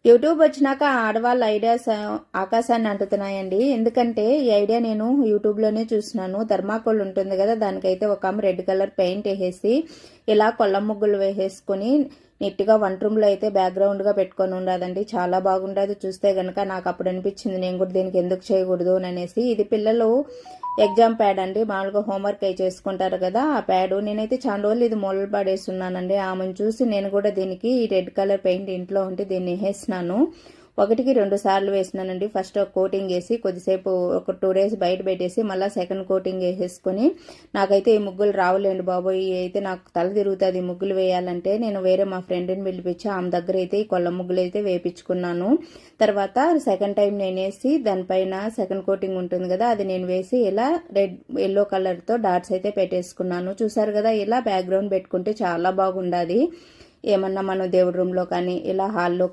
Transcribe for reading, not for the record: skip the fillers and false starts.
YouTube వచ్చినాక ఆడవాళ్ళ ideas ఆకాశాన్ని అంటుతున్నాయండి. ఎందుకంటే ఈ ఐడియా నేను యూట్యూబ్లోనే చూసినాను. థర్మాకోల్ ఉంటుంది కదా, దానికైతే ఒక ఆమె రెడ్ కలర్ పెయింట్ వేసేసి ఇలా కొల్ల ముగ్గులు వేసేసుకుని నీట్గా వంట రూమ్లో అయితే బ్యాక్గ్రౌండ్గా పెట్టుకొని ఉండదండి. చాలా బాగుండదు చూస్తే కనుక. నాకు అప్పుడు అనిపించింది నేను కూడా దీనికి ఎందుకు చేయకూడదు అనేసి. ఇది పిల్లలు ఎగ్జామ్ ప్యాడ్ అండి, మామూలుగా హోంవర్క్ అయి చేసుకుంటారు కదా, ఆ ప్యాడ్. నేనైతే చాలా రోజులు ఇది మొదలు పడేస్తున్నానండి. ఆమెను చూసి నేను కూడా దీనికి ఈ రెడ్ కలర్ పెయింట్ ఇంట్లో ఉంటే దీన్ని వేసినాను. 1-2 సార్లు వేసినానండి. ఫస్ట్ ఒక కోటింగ్ వేసి కొద్దిసేపు ఒక 2 days బయట పెట్టేసి మళ్ళీ సెకండ్ కోటింగ్ వేసేసుకొని, నాకైతే ఈ ముగ్గులు రావులేండి బాబోయ్, అయితే నాకు తల తిరుగుతుంది ముగ్గులు వేయాలంటే. నేను వేరే మా ఫ్రెండ్ని పిలిపించి ఆమె దగ్గర అయితే ఈ కొల్ల ముగ్గులు అయితే వేపించుకున్నాను. తర్వాత సెకండ్ టైం నేను వేసి దానిపైన సెకండ్ కోటింగ్ ఉంటుంది కదా, అది నేను వేసి ఇలా ఎల్లో కలర్తో డాట్స్ అయితే పెట్టేసుకున్నాను. చూసారు కదా, ఇలా బ్యాక్గ్రౌండ్ పెట్టుకుంటే చాలా బాగుండదు. ఏమన్నా మనం దేవుడి రూమ్లో కానీ ఇలా హాల్లో కానీ